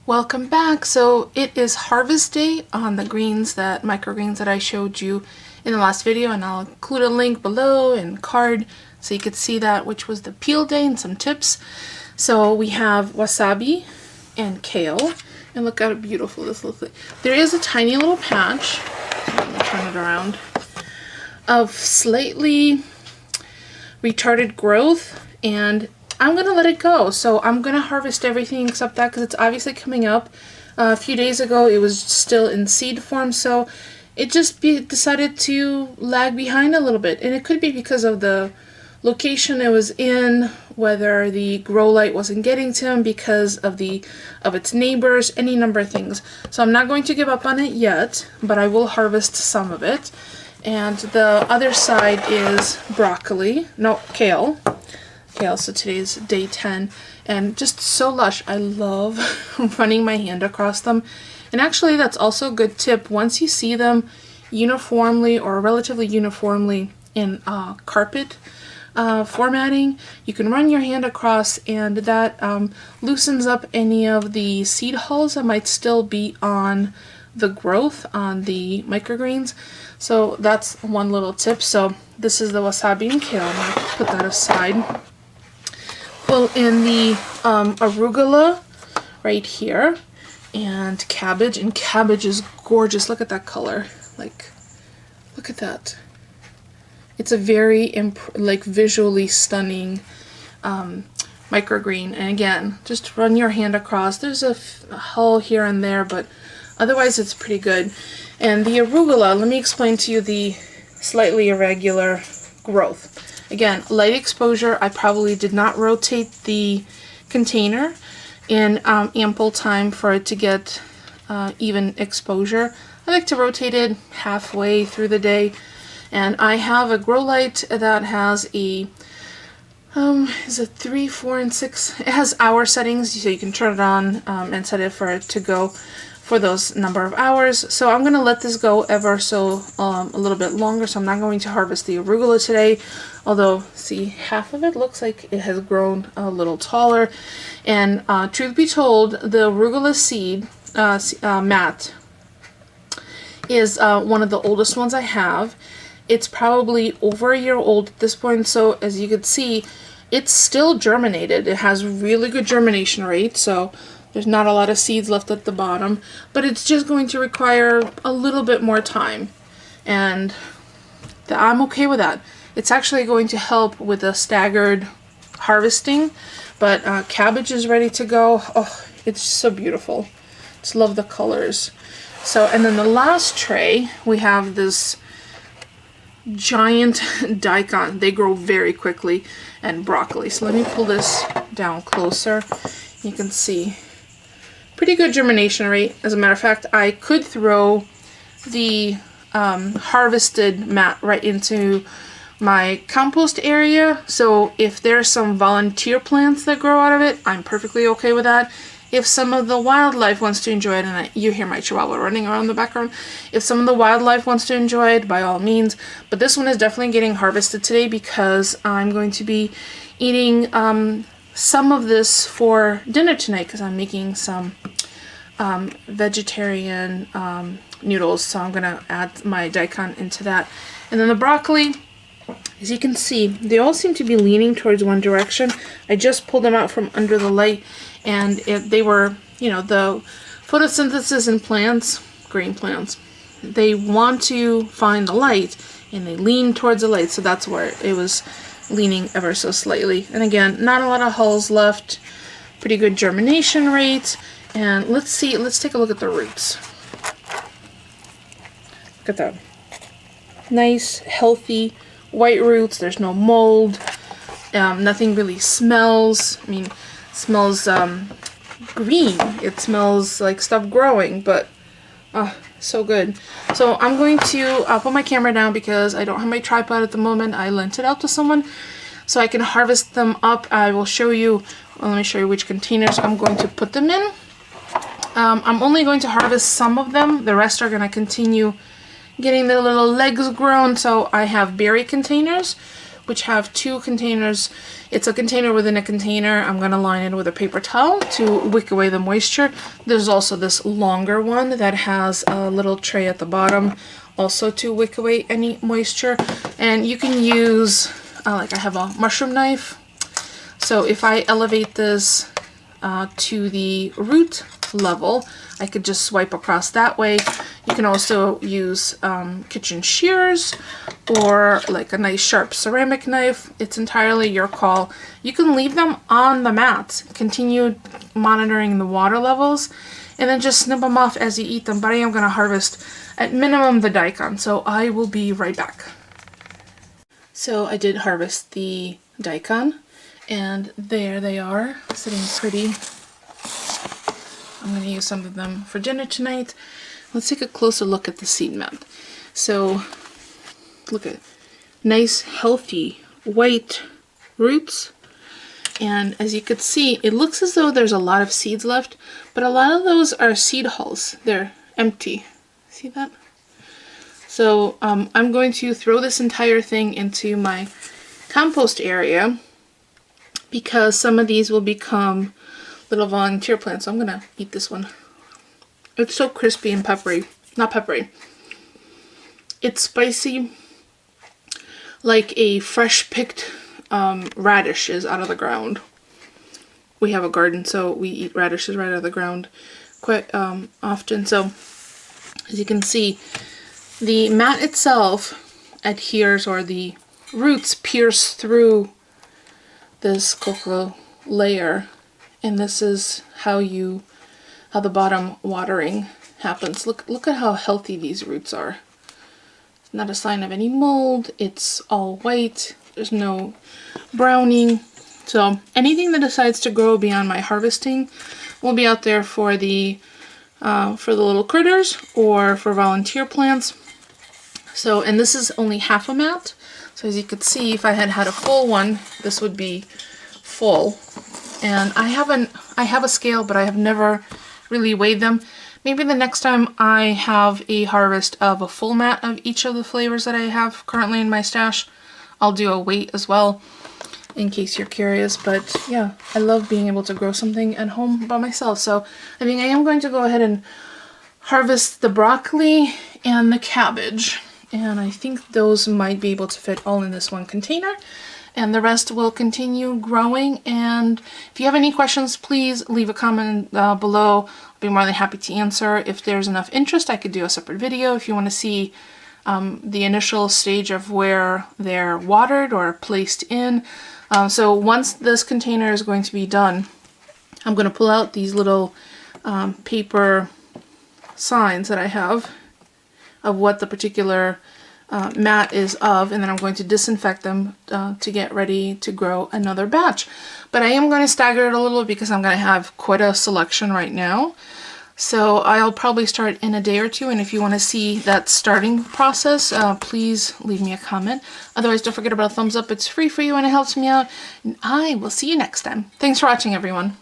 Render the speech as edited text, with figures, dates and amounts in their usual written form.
Welcome back. So it is harvest day on the microgreens that I showed you in the last video, and I'll include a link below and card so you could see that, which was the peel day and some tips. So we have wasabi and kale, and look how beautiful this looks like. There is a tiny little patch, so let me turn it around, of slightly retarded growth, and I'm going to let it go. So I'm going to harvest everything except that because it's obviously coming up. A few days ago it was still in seed form, so it just decided to lag behind a little bit. And it could be because of the location it was in, whether the grow light wasn't getting to him because of its neighbors, any number of things. So I'm not going to give up on it yet, but I will harvest some of it. And the other side is kale. So today's day 10, and just so lush. I love running my hand across them. And actually that's also a good tip. Once you see them uniformly or relatively uniformly in carpet formatting, you can run your hand across, and that loosens up any of the seed hulls that might still be on the growth on the microgreens. So that's one little tip. So this is the wasabi and kale. I'm going to put that aside. Well, in the arugula right here, and cabbage is gorgeous. Look at that color. Like, look at that. It's a very visually stunning microgreen. And again, just run your hand across. There's a hull here and there, but otherwise it's pretty good. And the arugula, let me explain to you the slightly irregular growth. Again, light exposure. I probably did not rotate the container in ample time for it to get even exposure. I like to rotate it halfway through the day. And I have a grow light that has a is it 3, 4, and 6? It has hour settings, so you can turn it on and set it for it to go for those number of hours. So I'm going to let this go ever so a little bit longer. So I'm not going to harvest the arugula today, although see, half of it looks like it has grown a little taller. And truth be told, the arugula seed mat is one of the oldest ones I have. It's probably over a year old at this point, so as you can see, it's still germinated. It has really good germination rate, so there's not a lot of seeds left at the bottom, but it's just going to require a little bit more time, and I'm okay with that. It's actually going to help with a staggered harvesting, but cabbage is ready to go. Oh, it's so beautiful. Just love the colors. So, and then the last tray, we have this giant daikon. They grow very quickly, and broccoli. So let me pull this down closer. You can see pretty good germination rate. As a matter of fact, I could throw the harvested mat right into my compost area. So if there's some volunteer plants that grow out of it, I'm perfectly okay with that. If some of the wildlife wants to enjoy it, and you hear my chihuahua running around in the background, if some of the wildlife wants to enjoy it, by all means. But this one is definitely getting harvested today because I'm going to be eating some of this for dinner tonight because I'm making some vegetarian noodles. So I'm going to add my daikon into that. And then the broccoli, as you can see, they all seem to be leaning towards one direction. I just pulled them out from under the light, and they were, you know, the photosynthesis in plants, green plants, they want to find the light, and they lean towards the light, so that's where it was leaning ever so slightly. And again, not a lot of hulls left, pretty good germination rate. And let's take a look at the roots. Look at that. Nice, healthy, white roots. There's no mold. Nothing really smells. I mean, it smells green. It smells like stuff growing, but so good. So I'm going to put my camera down because I don't have my tripod at the moment. I lent it out to someone so I can harvest them up. I will show you, well, let me show you which containers I'm going to put them in. I'm only going to harvest some of them. The rest are going to continue getting their little legs grown. So I have berry containers, which have two containers. It's a container within a container. I'm going to line it with a paper towel to wick away the moisture. There's also this longer one that has a little tray at the bottom, also to wick away any moisture. And you can use, like I have a mushroom knife. So if I elevate this to the root level, I could just swipe across that way. You can also use kitchen shears or like a nice sharp ceramic knife. It's entirely your call. You can leave them on the mat, continue monitoring the water levels, and then just snip them off as you eat them. But I am going to harvest at minimum the daikon, so I will be right back. So I did harvest the daikon, and there they are, sitting pretty. I'm going to use some of them for dinner tonight. Let's take a closer look at the seed mat. So look at nice, healthy, white roots. And as you could see, it looks as though there's a lot of seeds left, but a lot of those are seed hulls. They're empty. See that? So I'm going to throw this entire thing into my compost area because some of these will become little volunteer plants. So I'm gonna eat this one. It's so crispy and peppery. Not peppery. It's spicy, like a fresh picked radish is out of the ground. We have a garden, so we eat radishes right out of the ground quite often. So as you can see, the mat itself adheres, or the roots pierce through this cocoa layer. And this is how the bottom watering happens. Look at how healthy these roots are. Not a sign of any mold. It's all white. There's no browning. So anything that decides to grow beyond my harvesting will be out there for the little critters or for volunteer plants. So, and this is only half a mat. So as you could see, if I had had a full one, this would be full. And I have a scale, but I have never really weighed them. Maybe the next time I have a harvest of a full mat of each of the flavors that I have currently in my stash, I'll do a weight as well, in case you're curious. But yeah, I love being able to grow something at home by myself. So I think I am going to go ahead and harvest the broccoli and the cabbage. And I think those might be able to fit all in this one container. And the rest will continue growing. And if you have any questions, please leave a comment below. I'll be more than happy to answer. If there's enough interest, I could do a separate video if you want to see the initial stage of where they're watered or placed in. So once this container is going to be done, I'm going to pull out these little paper signs that I have of what the particular mat is of, and then I'm going to disinfect them to get ready to grow another batch. But I am going to stagger it a little because I'm going to have quite a selection right now. So I'll probably start in a day or two, and if you want to see that starting process, please leave me a comment. Otherwise, don't forget about a thumbs up. It's free for you and it helps me out. And I will see you next time. Thanks for watching, everyone.